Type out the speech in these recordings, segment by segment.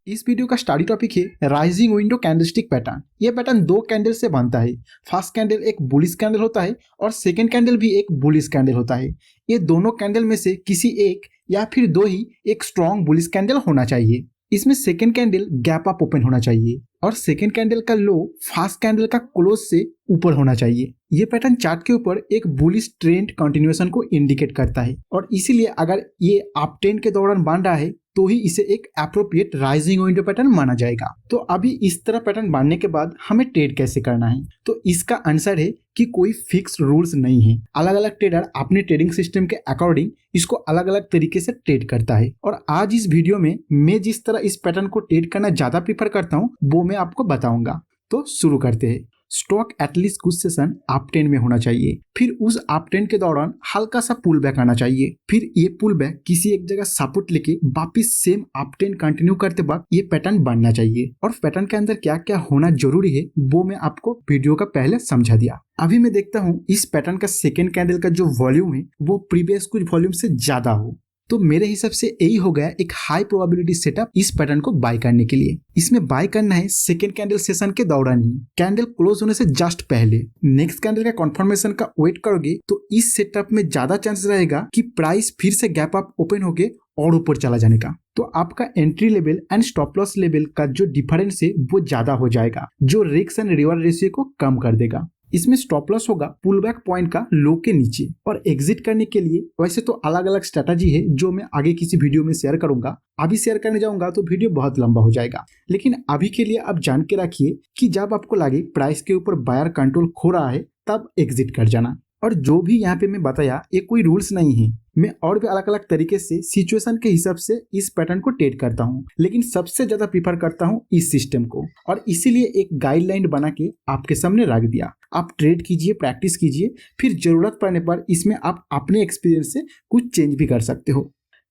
इस वीडियो का study topic है राइजिंग विंडो कैंडलस्टिक पैटर्न। यह पैटर्न दो कैंडल से बनता है। फर्स्ट कैंडल एक बुलिश कैंडल होता है और सेकंड कैंडल भी एक बुलिश कैंडल होता है। ये दोनों कैंडल में से किसी एक या फिर दो ही एक स्ट्रॉन्ग बुलिश कैंडल होना चाहिए। इसमें second candle gap up open होना चाहिए और सेकंड कैंडल का लो फर्स्ट कैंडल का क्लोज से ऊपर होना चाहिए। ये पैटर्न चार्ट के ऊपर एक बुलिश ट्रेंड कंटिन्यूएशन को इंडिकेट करता है और इसीलिए अगर ये अप ट्रेंड के दौरान बन रहा है तो ही इसे एक एप्रोप्रिएट राइजिंग विंडो पैटर्न माना जाएगा। तो अभी इस तरह पैटर्न बनने के बाद हमें ट्रेड कैसे करना है, तो इसका आंसर है कि कोई फिक्स रूल्स नहीं है। अलग अलग ट्रेडर अपने ट्रेडिंग सिस्टम के अकॉर्डिंग इसको अलग अलग तरीके से ट्रेड करता है और आज इस वीडियो में मैं जिस तरह इस पैटर्न को ट्रेड करना ज्यादा प्रीफर करता हूँ वो मैं आपको बताऊंगा। तो शुरू करते हैं। स्टॉक एटलीस्ट कुछ सेशन अप ट्रेंड में होना चाहिए, फिर उस अप ट्रेंड के दौरान हल्का सा पुल बैक आना चाहिए, फिर ये पुल बैक किसी एक जगह सपोर्ट लेके वापिस सेम अप ट्रेंड कंटिन्यू करते वक्त ये पैटर्न बनना चाहिए। और पैटर्न के अंदर क्या क्या होना जरूरी है वो मैं आपको वीडियो का पहले समझा दिया। अभी मैं देखता हूँ इस पैटर्न का सेकेंड कैंडल का जो वॉल्यूम है वो प्रीवियस कुछ वॉल्यूम से ज्यादा हो, तो मेरे हिसाब से यही हो गया एक हाई प्रोबेबिलिटी सेटअप इस पैटर्न को बाय करने के लिए। इसमें बाय करना है सेकेंड कैंडल सेशन के दौरान ही, कैंडल क्लोज होने से जस्ट पहले। नेक्स्ट कैंडल का कंफर्मेशन का वेट करोगे तो इस सेटअप में ज्यादा चांस रहेगा कि प्राइस फिर से गैप अप ओपन होके और ऊपर चला जाने का। तो आपका entry level and stop loss level का जो डिफरेंस है वो ज्यादा हो जाएगा, जो रिस्क एंड रिवॉर्ड रेशियो को कम कर देगा। इसमें स्टॉप लॉस होगा पुल बैक पॉइंट का लो के नीचे। और एग्जिट करने के लिए वैसे तो अलग अलग स्ट्रेटजी है जो मैं आगे किसी वीडियो में शेयर करूंगा। अभी शेयर करने जाऊंगा तो वीडियो बहुत लंबा हो जाएगा, लेकिन अभी के लिए आप जान के रखिए कि जब आपको लगे प्राइस के ऊपर बायर कंट्रोल खो रहा है तब एग्जिट कर जाना। और जो भी यहाँ पे मैं बताया ये कोई रूल्स नहीं है, मैं और भी अलग अलग तरीके से सिचुएशन के हिसाब से इस पैटर्न को ट्रेड करता हूँ, लेकिन सबसे ज्यादा प्रीफर करता हूँ इस सिस्टम को और इसीलिए एक गाइडलाइन बना के आपके सामने रख दिया। आप ट्रेड कीजिए, प्रैक्टिस कीजिए, फिर जरूरत पड़ने पर इसमें आप अपने एक्सपीरियंस से कुछ चेंज भी कर सकते हो।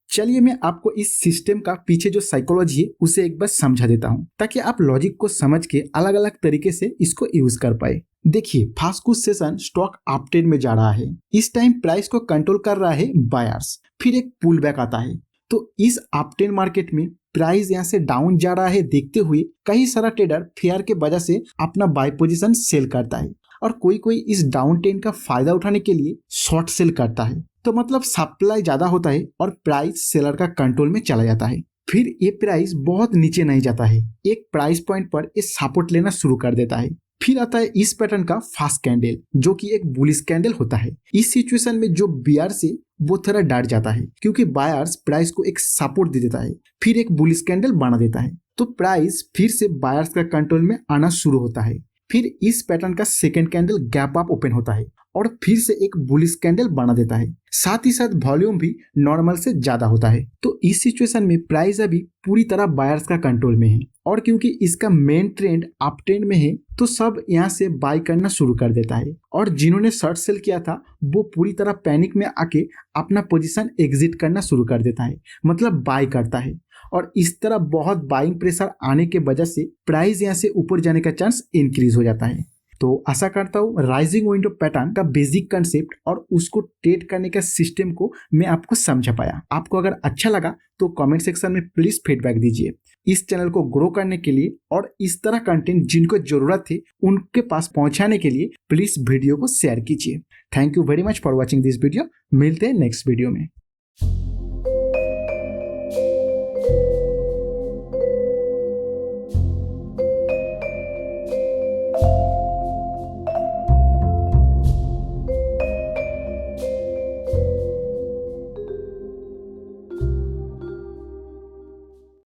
चलिए मैं आपको इस सिस्टम का पीछे जो साइकोलॉजी है उसे एक बार समझा देता हूँ ताकि आप लॉजिक को समझ के अलग अलग तरीके से इसको यूज कर पाए। देखिए, फर्स्ट कुछ सेशन स्टॉक अप ट्रेंड में जा रहा है, इस टाइम प्राइस को कंट्रोल कर रहा है बायर्स, फिर एक पुल बैक आता है। तो इस अप ट्रेंड मार्केट में प्राइस यहाँ से डाउन जा रहा है देखते हुए कई सारा ट्रेडर फेयर के वजह से अपना बाय पोजीशन सेल करता है और कोई कोई इस डाउन ट्रेंड का फायदा उठाने के लिए शॉर्ट सेल करता है। तो मतलब सप्लाई ज्यादा होता है और प्राइस सेलर का कंट्रोल में चला जाता है। फिर ये प्राइस बहुत नीचे नहीं जाता है, एक प्राइस पॉइंट पर ये सपोर्ट लेना शुरू कर देता है। फिर आता है इस पैटर्न का फर्स्ट कैंडल जो कि एक बुलिश कैंडल होता है। इस सिचुएशन में जो बायर्स है वो थोड़ा डर जाता है क्योंकि बायर्स प्राइस को एक सपोर्ट दे देता है, फिर एक बुलिश कैंडल बना देता है, तो प्राइस फिर से बायर्स का कंट्रोल में आना शुरू होता है। फिर इस पैटर्न का second candle gap up open होता है और फिर से एक बुलिश कैंडल बना देता है, साथ ही साथ वॉल्यूम भी नॉर्मल से ज्यादा होता है। तो इस सिचुएशन में प्राइस अभी पूरी तरह बायर्स का कंट्रोल में है और क्योंकि इसका मेन ट्रेंड अप ट्रेंड में है तो सब यहाँ से बाय करना शुरू कर देता है और जिन्होंने शॉर्ट सेल किया था वो पूरी तरह पैनिक में आके अपना पोजीशन एग्जिट करना शुरू कर देता है, मतलब बाय करता है। और इस तरह बहुत बाइंग प्रेशर आने के वजह से प्राइस यहाँ से ऊपर जाने का चांस इंक्रीज हो जाता है। तो आशा करता हूँ राइजिंग विंडो पैटर्न का बेसिक कंसेप्ट और उसको ट्रेड करने का सिस्टम को मैं आपको समझा पाया। आपको अगर अच्छा लगा तो कमेंट सेक्शन में प्लीज फीडबैक दीजिए। इस चैनल को ग्रो करने के लिए और इस तरह कंटेंट जिनको जरूरत है उनके पास पहुंचाने के लिए प्लीज वीडियो को शेयर कीजिए। Thank you very much for watching this video. मिलते हैं नेक्स्ट वीडियो में।